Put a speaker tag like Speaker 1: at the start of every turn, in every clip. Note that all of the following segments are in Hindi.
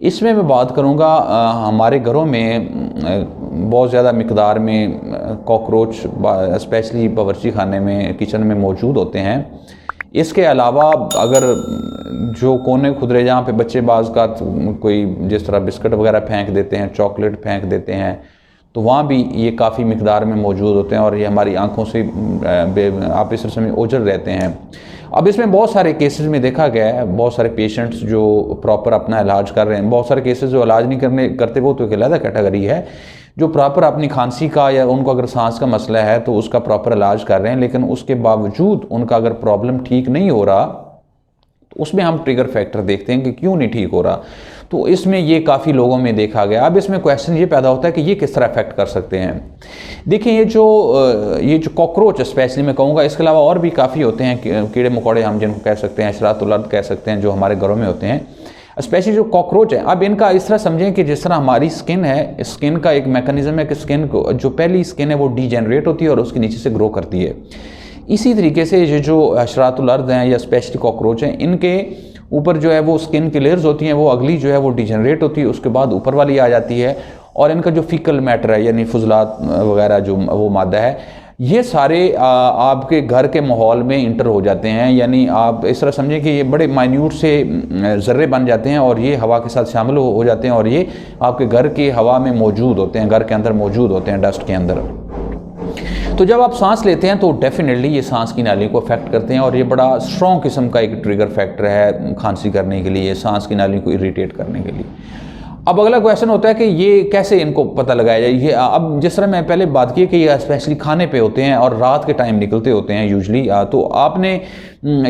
Speaker 1: इसमें मैं बात करूँगा हमारे घरों में बहुत ज़्यादा मिकदार में कॉकरोच स्पेशली बावर्ची खाने में, किचन में मौजूद होते हैं। इसके अलावा अगर जो कोने खुदरे जहाँ पे बच्चे बाज़ का कोई जिस तरह बिस्किट वगैरह फेंक देते हैं, चॉकलेट फेंक देते हैं, तो वहाँ भी ये काफ़ी मिकदार में मौजूद होते हैं और ये हमारी आंखों से आप इस समय ओझल रहते हैं। अब इसमें बहुत सारे केसेस में देखा गया है, बहुत सारे पेशेंट्स जो प्रॉपर अपना इलाज कर रहे हैं, बहुत सारे केसेस जो इलाज नहीं करते वो तो एक अलग कैटेगरी है। जो प्रॉपर अपनी खांसी का या उनको अगर सांस का मसला है तो उसका प्रॉपर इलाज कर रहे हैं, लेकिन उसके बावजूद उनका अगर प्रॉब्लम ठीक नहीं हो रहा तो उसमें हम ट्रिगर फैक्टर देखते हैं कि क्यों नहीं ठीक हो रहा। तो इसमें ये काफ़ी लोगों में देखा गया। अब इसमें क्वेश्चन ये पैदा होता है कि ये किस तरह अफेक्ट कर सकते हैं। देखिए ये जो कॉकरोच स्पेशली मैं कहूँगा, इसके अलावा और भी काफ़ी होते हैं कीड़े मकोड़े हम जिनको कह सकते हैं, हशरातुल अर्द कह सकते हैं, जो हमारे घरों में होते हैं, स्पेशली जो कॉकरोच है। अब इनका इस तरह समझें कि जिस तरह हमारी स्किन है, स्किन का एक मैकेनिज्म है कि स्किन को जो पहली स्किन है वो डीजेनरेट होती है और उसके नीचे से ग्रो करती है। इसी तरीके से ये जो हशरातुल अर्द हैं या स्पेशली कॉकरोच हैं, इनके ऊपर जो है वो स्किन की लेयर्स होती हैं, वो अगली जो है वो डिजेनरेट होती है, उसके बाद ऊपर वाली आ जाती है। और इनका जो फीकल मैटर है यानी फुजलात वगैरह जो वो मादा है, ये सारे आपके घर के माहौल में इंटर हो जाते हैं। यानी आप इस तरह समझें कि ये बड़े माइन्यूट से ज़र्रे बन जाते हैं और ये हवा के साथ शामिल हो जाते हैं और ये आपके घर की हवा में मौजूद होते हैं, घर के अंदर मौजूद होते हैं, डस्ट के अंदर। तो जब आप सांस लेते हैं तो डेफिनेटली ये सांस की नाली को अफेक्ट करते हैं और ये बड़ा स्ट्रॉन्ग किस्म का एक ट्रिगर फैक्टर है खांसी करने के लिए, सांस की नाली को इरिटेट करने के लिए। अब अगला क्वेश्चन होता है कि ये कैसे इनको पता लगाया जाए। ये अब जिस तरह मैं पहले बात की कि ये स्पेशली खाने पे होते हैं और रात के टाइम निकलते होते हैं यूजली, तो आपने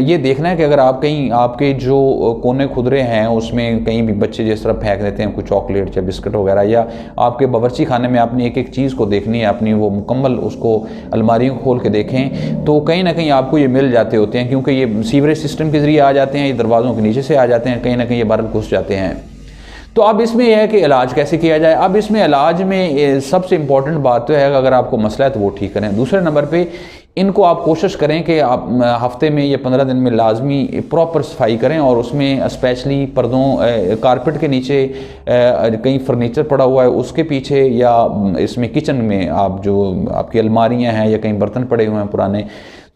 Speaker 1: ये देखना है कि अगर आप कहीं आपके जो कोने खुदरे हैं उसमें कहीं भी बच्चे जिस तरह फेंक देते हैं कुछ चॉकलेट या बिस्किट वगैरह, या आपके बावर्ची खाने में आपने एक एक चीज़ को देखनी है, अपनी वो मुकम्मल उसको अलमारियों को खोल के देखें, तो कहीं ना कहीं आपको ये मिल जाते होते हैं, क्योंकि ये सीवरेज सिस्टम के ज़रिए आ जाते हैं, ये दरवाज़ों के नीचे से आ जाते हैं, कहीं ना कहीं ये बाहर घुस जाते हैं। तो अब इसमें यह है कि इलाज कैसे किया जाए। अब इसमें इलाज में सबसे इम्पॉर्टेंट बात तो है कि अगर आपको मसला है तो वो ठीक करें। दूसरे नंबर पे इनको आप कोशिश करें कि आप हफ्ते में या 15 दिन में लाजमी प्रॉपर सफाई करें और उसमें स्पेशली पर्दों कारपेट के नीचे कहीं फर्नीचर पड़ा हुआ है उसके पीछे, या इसमें किचन में आप जो आपकी अलमारियाँ हैं या कहीं बर्तन पड़े हुए हैं पुराने,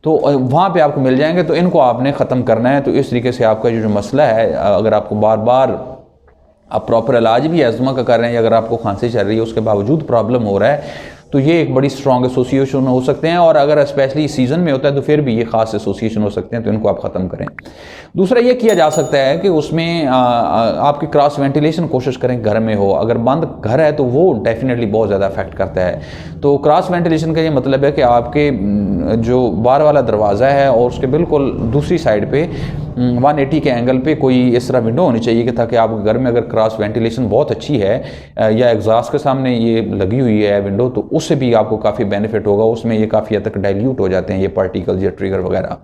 Speaker 1: तो वहाँ पे आपको मिल जाएंगे। तो इनको आपने ख़त्म करना है। तो इस तरीके से आपका जो मसला है, अगर आपको बार बार आप प्रॉपर इलाज भी अज़मा का कर रहे हैं या अगर आपको खांसी चल रही है उसके बावजूद प्रॉब्लम हो रहा है, तो ये एक बड़ी स्ट्रॉन्ग एसोसिएशन हो सकते हैं। और अगर स्पेशली सीज़न में होता है तो फिर भी ये ख़ास एसोसिएशन हो सकते हैं, तो इनको आप ख़त्म करें। दूसरा ये किया जा सकता है कि उसमें आपकी क्रॉस वेंटिलेशन कोशिश करें घर में हो। अगर बंद घर है तो वो डेफिनेटली बहुत ज़्यादा अफेक्ट करता है। तो क्रॉस वेंटिलेशन का ये मतलब है कि आपके जो बाहर वाला दरवाज़ा है और उसके बिल्कुल दूसरी साइड पे 180 के एंगल पे कोई इस तरह विंडो होनी चाहिए कि ताकि आपके घर में अगर क्रॉस वेंटिलेशन बहुत अच्छी है या एग्जॉस्ट के सामने ये लगी हुई है विंडो, तो उससे भी आपको काफ़ी बेनिफिट होगा। उसमें ये काफ़ी हद तक डाइल्यूट हो जाते हैं ये पार्टिकल्स या ट्रिगर वगैरह,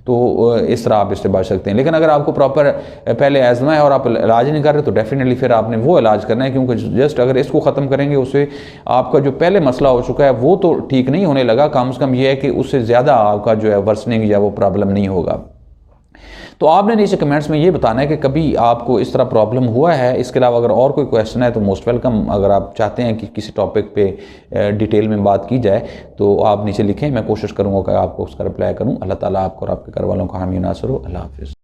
Speaker 1: तो इस तरह आप इससे बच सकते हैं। लेकिन अगर आपको प्रॉपर पहले एज़मा है और आप इलाज नहीं कर रहे तो डेफिनेटली फिर आपने वो इलाज करना है, क्योंकि जस्ट अगर इसको ख़त्म करेंगे उससे आपका जो पहले मसला हो चुका है वो तो ठीक नहीं होने लगा, कम से कम ये है कि उससे ज़्यादा आपका जो है वर्सनिंग या वो प्रॉब्लम नहीं होगा। तो आपने नीचे कमेंट्स में ये बताना है कि कभी आपको इस तरह प्रॉब्लम हुआ है। इसके अलावा अगर और कोई क्वेश्चन है तो मोस्ट वेलकम। अगर आप चाहते हैं कि किसी टॉपिक पे डिटेल में बात की जाए तो आप नीचे लिखें, मैं कोशिश करूँगा कि आपको उसका रिप्लाई करूँ। अल्लाह ताला आपको और आपके घर वालों को हामी नासर हो। अल्लाह हाफिज़।